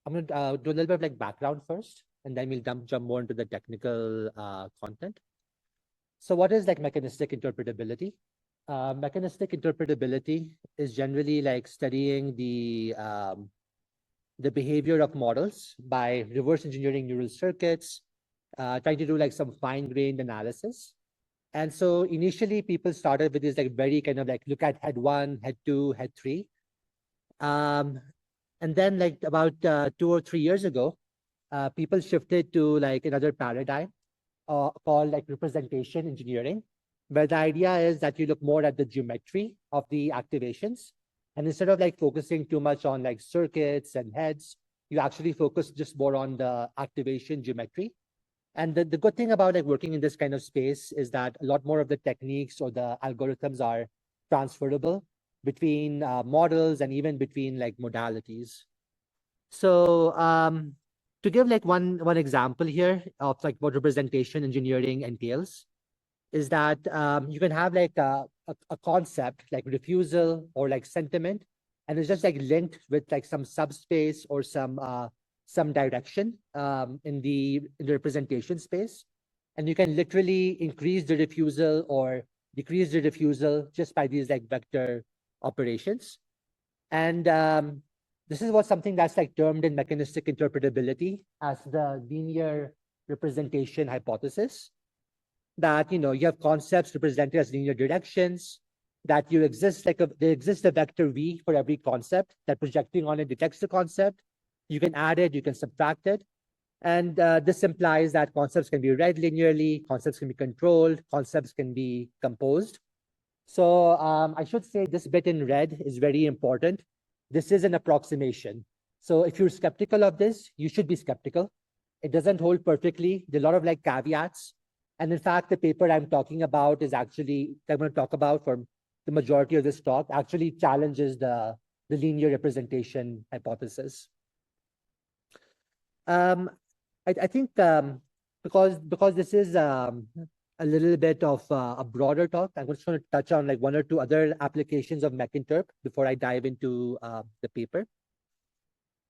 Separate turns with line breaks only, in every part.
I'm going to do a little bit of like background first, and then we'll jump more into the technical content. So what is like mechanistic interpretability? Mechanistic interpretability is generally like studying the behavior of models by reverse engineering neural circuits, trying to do like some fine-grained analysis. And so initially people started with this like very kind of like look at head 1, head 2, head 3. And then like about 2 or 3 years ago, people shifted to like another paradigm called like representation engineering, where the idea is that you look more at the geometry of the activations. And instead of like focusing too much on like circuits and heads, you actually focus just more on the activation geometry. And the good thing about like working in this kind of space is that a lot more of the techniques or the algorithms are transferable between models and even between like modalities. So to give like one example here of like what representation engineering entails is that you can have like a concept like refusal or like sentiment, and it's just like linked with like some subspace or some direction in the representation space, and you can literally increase the refusal or decrease the refusal just by these like vector operations. And this is what something that's like termed in mechanistic interpretability as the linear representation hypothesis, that you have concepts represented as linear directions, that there exists a vector v for every concept that projecting on it detects the concept. You can add it, you can subtract it, and this implies that concepts can be read linearly, concepts can be controlled, concepts can be composed. So I should say this bit in red is very important. This is an approximation. So if you're skeptical of this, you should be skeptical. It doesn't hold perfectly. There are a lot of like caveats. And in fact, the paper I'm talking about is actually, I'm going to talk about for the majority of this talk, actually challenges the linear representation hypothesis. I think because this is a little bit of a broader talk, I'm just going to touch on like one or two other applications of mechinterp before I dive into the paper.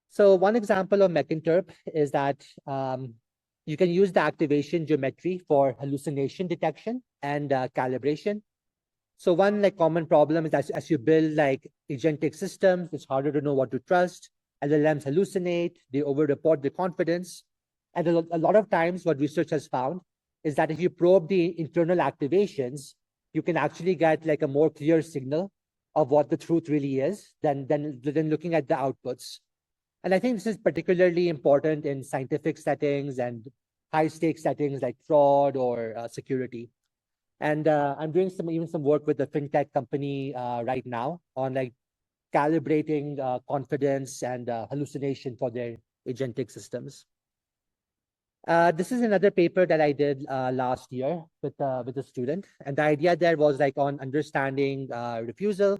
So one example of mechinterp is that you can use the activation geometry for hallucination detection and calibration. So one like common problem is that as you build like agentic systems, it's harder to know what to trust. LLMs hallucinate, they over-report their confidence. And a lot of times what research has found is that if you probe the internal activations, you can actually get like a more clear signal of what the truth really is than looking at the outputs. And I think this is particularly important in scientific settings and high stakes settings like fraud or security. And I'm doing some work with a fintech company right now on like calibrating confidence and hallucination for their agentic systems. This is another paper that I did last year with a student, and the idea there was like on understanding refusal.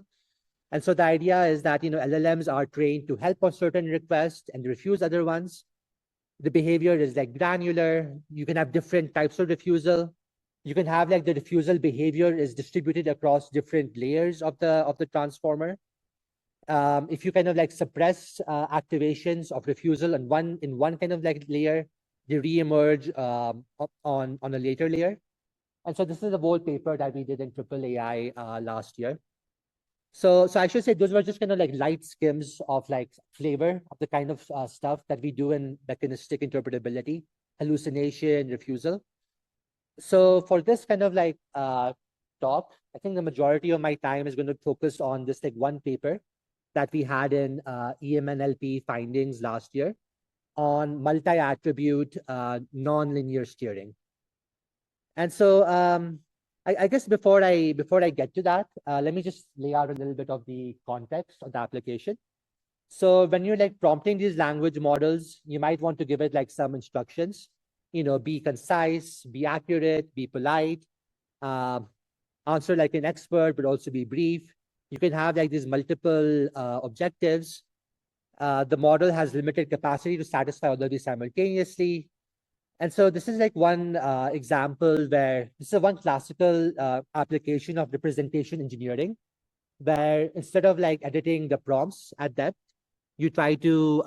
And so the idea is that LLMs are trained to help on certain requests and refuse other ones. The behavior is like granular. You can have different types of refusal. You can have like the refusal behavior is distributed across different layers of the transformer. If you kind of like suppress activations of refusal in one kind of like layer, they reemerge on a later layer. And so this is a whole paper that we did in AAAI last year. So I should say those were just kind of like light skims of like flavor of the kind of stuff that we do in mechanistic interpretability, hallucination, refusal. So for this kind of like talk, I think the majority of my time is going to focus on this like one paper that we had in EMNLP findings last year on multi-attribute non-linear steering. And so I guess before I get to that, let me just lay out a little bit of the context of the application. So when you're like prompting these language models, you might want to give it like some instructions, be concise, be accurate, be polite, answer like an expert, but also be brief. You can have like these multiple objectives. The model has limited capacity to satisfy all of these simultaneously. And so this is like one example where this is one classical application of representation engineering, where instead of like editing the prompts at depth, you try to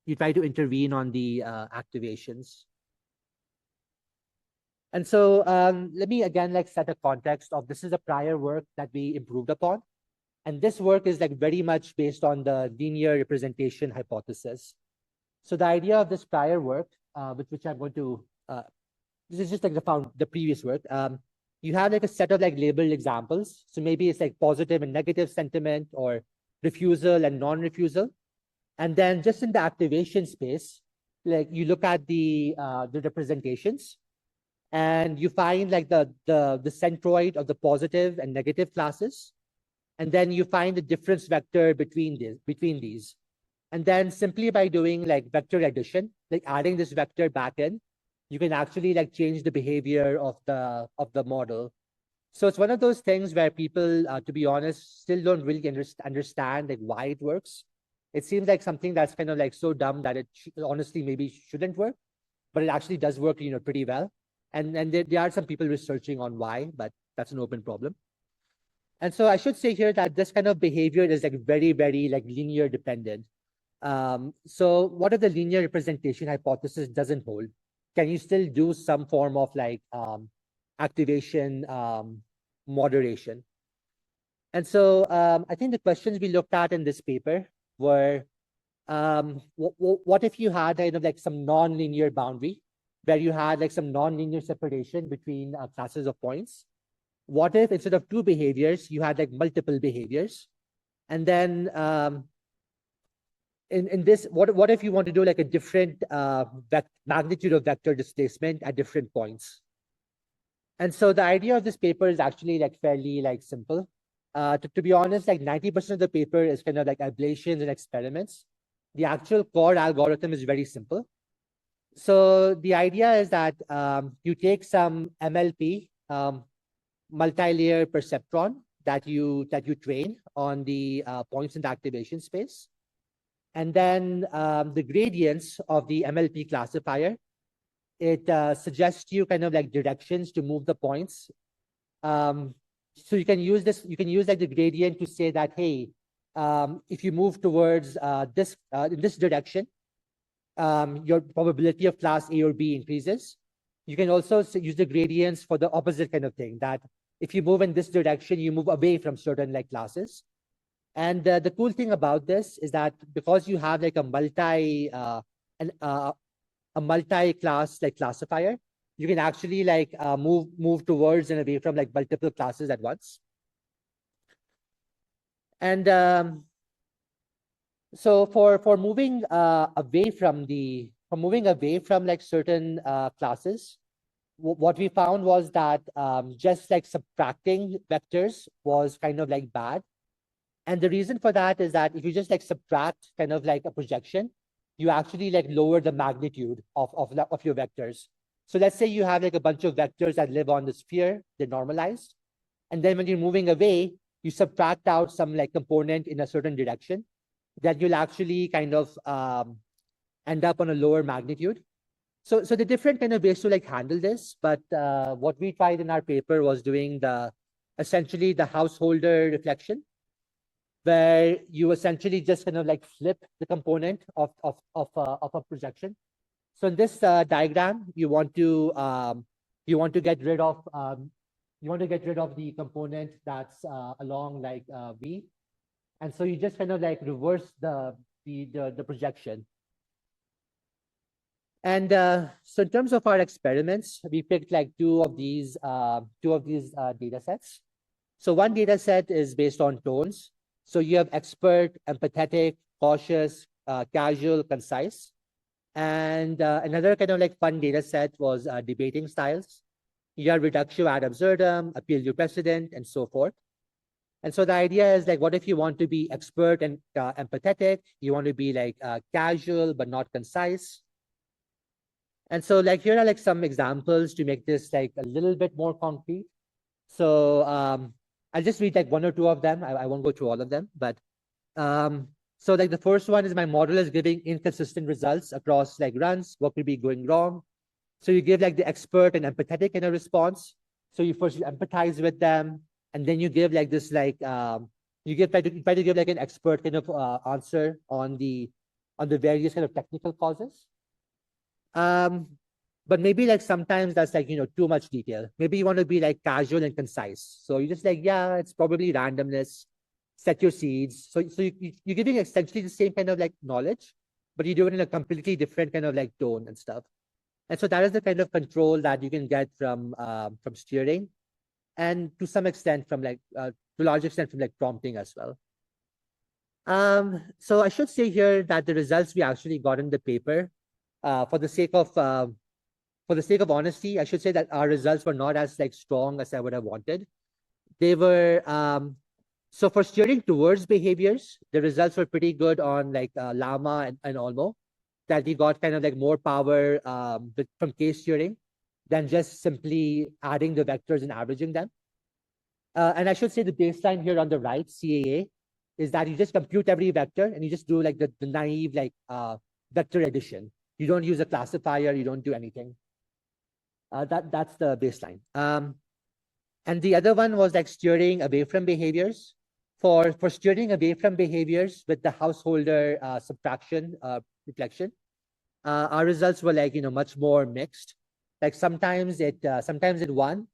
intervene on the activations. And so let me again like set a context of this is a prior work that we improved upon. And this work is like very much based on the linear representation hypothesis. So the idea of this prior work, which I'm going to, this is just like the previous work. You have like a set of like labeled examples. So maybe it's like positive and negative sentiment or refusal and non-refusal. And then just in the activation space, like you look at the representations and you find like the centroid of the positive and negative classes. And then you find the difference vector between these. And then simply by doing like vector addition, like adding this vector back in, you can actually like change the behavior of the model. So it's one of those things where people, to be honest, still don't really understand like why it works. It seems like something that's kind of like so dumb that it honestly maybe shouldn't work, but it actually does work, pretty well. And there are some people researching on why, but that's an open problem. And so I should say here that this kind of behavior is like very, very like linear dependent. So what if the linear representation hypothesis doesn't hold? Can you still do some form of like activation moderation? And so I think the questions we looked at in this paper were, what if you had kind of like some non-linear boundary where you had like some non-linear separation between classes of points? What if instead of two behaviors, you had like multiple behaviors? And then in this, what if you want to do like a different magnitude of vector displacement at different points? And so the idea of this paper is actually like fairly like simple. To be honest, like 90% of the paper is kind of like ablations and experiments. The actual core algorithm is very simple. So the idea is that you take some MLP, multi-layer perceptron that you train on the points in the activation space. And then the gradients of the MLP classifier, it suggests you kind of like directions to move the points. So you can use this, you can use like the gradient to say that, hey, if you move towards this in this direction, your probability of class A or B increases. You can also use the gradients for the opposite kind of thing, that if you move in this direction, you move away from certain like classes. And the cool thing about this is that because you have like a multi-class like classifier, you can actually like move towards and away from like multiple classes at once. And so for moving away from like certain classes, what we found was that just like subtracting vectors was kind of like bad. And the reason for that is that if you just like subtract kind of like a projection, you actually like lower the magnitude of your vectors. So let's say you have like a bunch of vectors that live on the sphere, they're normalized. And then when you're moving away, you subtract out some like component in a certain direction, that you'll actually kind of end up on a lower magnitude. So the different kind of ways to like handle this, but what we tried in our paper was doing essentially the householder reflection, where you essentially just kind of like flip the component of a projection. So in this diagram, you want to get rid of the component that's along like V, and so you just kind of like reverse the projection. And so in terms of our experiments, we picked like two of these data sets. So one data set is based on tones. So you have expert, empathetic, cautious, casual, concise. And another kind of like fun data set was debating styles. You have reductio ad absurdum, appeal to precedent, and so forth. And so the idea is like, what if you want to be expert and empathetic? You want to be like casual but not concise. And so like here are like some examples to make this like a little bit more concrete. So I'll just read like one or two of them. I won't go through all of them, but so like the first one is my model is giving inconsistent results across like runs. What could be going wrong? So you give like the expert and empathetic in a response. So you first empathize with them, and then you give like this like try to give like an expert kind of answer on the the various kind of technical causes. But maybe like sometimes that's like, too much detail. Maybe you want to be like casual and concise. So you just like, yeah, it's probably randomness, set your seeds. So you're giving essentially the same kind of like knowledge, but you do it in a completely different kind of like tone and stuff. And so that is the kind of control that you can get from steering, and to some extent from like, to a large extent from like prompting as well. So I should say here that the results we actually got in the paper, for the sake of honesty, I should say that our results were not as like strong as I would have wanted. They were, so for steering towards behaviors, the results were pretty good on like Llama and Olmo, that we got kind of like more power from case steering than just simply adding the vectors and averaging them. And I should say the baseline here on the right, CAA, is that you just compute every vector and you just do like the naive like vector addition. You don't use a classifier, you don't do anything. That's the baseline. And the other one was like steering away from behaviors. For steering away from behaviors with the householder subtraction reflection, our results were like, much more mixed. Like sometimes it won,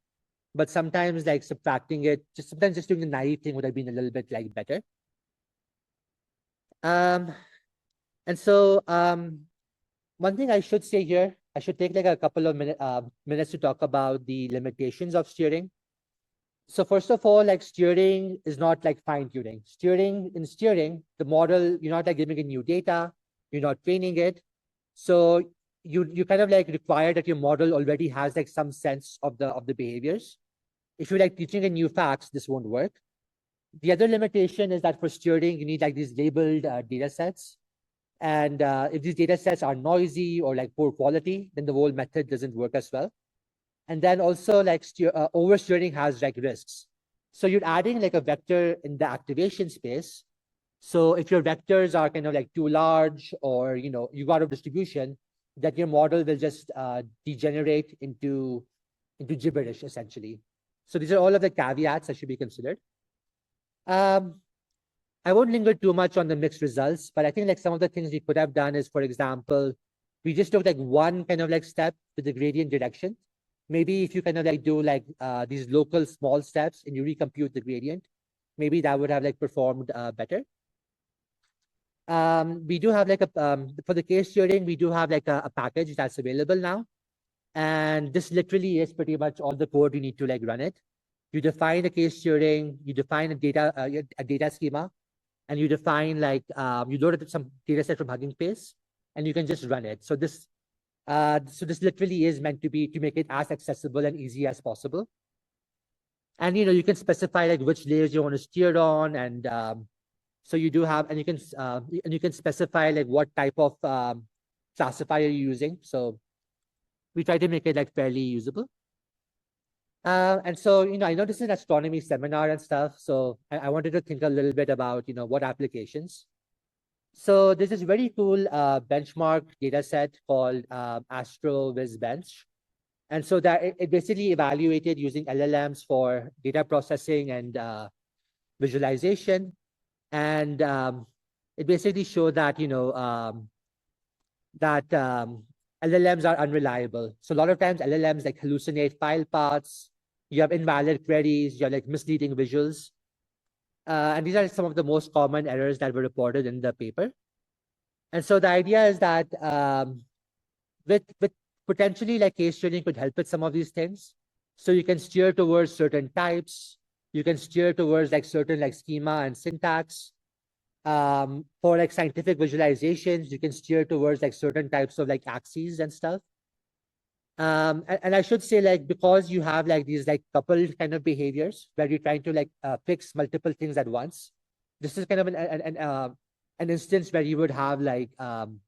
but sometimes like subtracting it, sometimes just doing the naive thing would have been a little bit like better. And so one thing I should say here, I should take like a couple of minutes to talk about the limitations of steering. So first of all, like steering is not like fine tuning. In steering, the model, you're not like giving it new data, you're not training it. So you kind of like require that your model already has like some sense of the behaviors. If you're like teaching a new facts, this won't work. The other limitation is that for steering, you need like these labeled data sets. And if these data sets are noisy or like poor quality, then the whole method doesn't work as well. And then also like oversteering has like risks. So you're adding like a vector in the activation space. So if your vectors are kind of like too large, or you go out of distribution, that your model will just degenerate into gibberish essentially. So these are all of the caveats that should be considered. I won't linger too much on the mixed results, but I think like some of the things we could have done is, for example, we just took like one kind of like step with the gradient direction. Maybe if you kind of like do like these local small steps and you recompute the gradient, maybe that would have like performed better. We do have like for the case steering, we do have like a package that's available now. And this literally is pretty much all the code you need to like run it. You define a case steering, you define a data schema, and you define like, you load some data set from Hugging Face, and you can just run it. So this literally is meant to make it as accessible and easy as possible. And you can specify like which layers you want to steer on, and so you do have, and you can specify like what type of classifier you're using. So we try to make it like fairly usable. And so, I know this is an astronomy seminar and stuff, so I wanted to think a little bit about, what applications. So there's this very cool benchmark data set called AstroVisBench. And so that it basically evaluated using LLMs for data processing and visualization. And it basically showed that, LLMs are unreliable. So a lot of times LLMs like hallucinate file paths, you have invalid queries, you have like misleading visuals. And these are some of the most common errors that were reported in the paper. And so the idea is that with potentially like case training could help with some of these things. So you can steer towards certain types, you can steer towards like certain like schema and syntax. For like scientific visualizations, you can steer towards like certain types of like axes and stuff. And I should say, like, because you have like these like coupled kind of behaviors where you're trying to like fix multiple things at once, this is kind of an instance where you would have like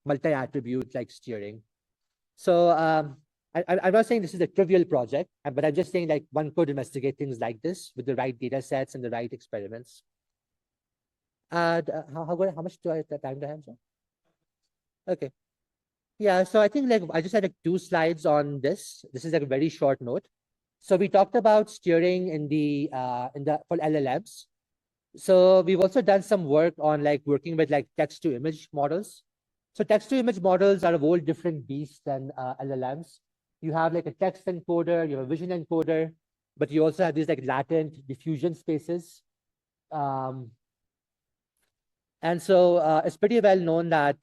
multi-attribute like steering. So I'm not saying this is a trivial project, but I'm just saying like one could investigate things like this with the right data sets and the right experiments. How much do I have time to have? Okay. Yeah, so I think like I just had like 2 slides on this. This is like a very short note. So we talked about steering in the for LLMs. So we've also done some work on like working with like text to image models. So text-to-image models are a whole different beast than LLMs. You have like a text encoder, you have a vision encoder, but you also have these like latent diffusion spaces. And so it's pretty well known that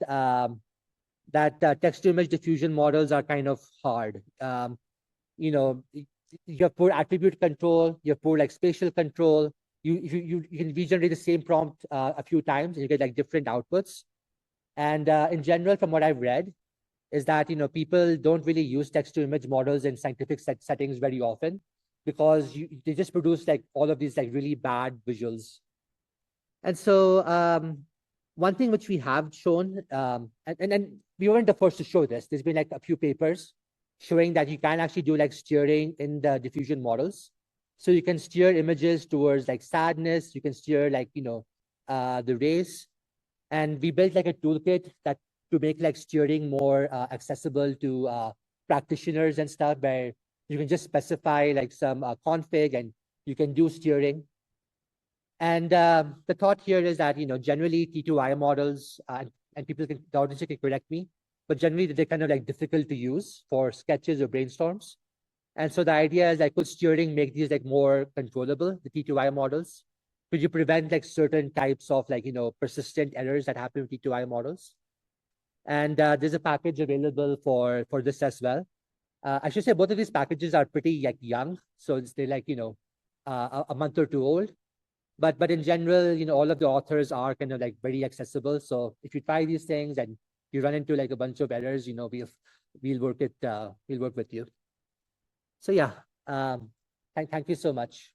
text-to-image diffusion models are kind of hard. You know, you have poor attribute control, you have poor like spatial control. You can regenerate the same prompt a few times and you get like different outputs. And in general, from what I've read, is that people don't really use text-to-image models in scientific settings very often because they just produce like all of these like really bad visuals. And so one thing which we have shown, and we weren't the first to show this. There's been like a few papers showing that you can actually do like steering in the diffusion models. So you can steer images towards like sadness. You can steer like the race. And we built like a toolkit that to make like steering more accessible to practitioners and stuff, where you can just specify like some config and you can do steering. And the thought here is that generally T2I models and people can, the audience can correct me, but generally they're kind of like difficult to use for sketches or brainstorms. And so the idea is like could steering make these like more controllable, the T2I models? Could you prevent like certain types of like persistent errors that happen with T2I models? And there's a package available for this as well. I should say both of these packages are pretty like young, so they're like a month or two old. But in general, all of the authors are kind of like very accessible. So if you try these things and you run into like a bunch of errors, we'll work with you. So yeah, thank you so much.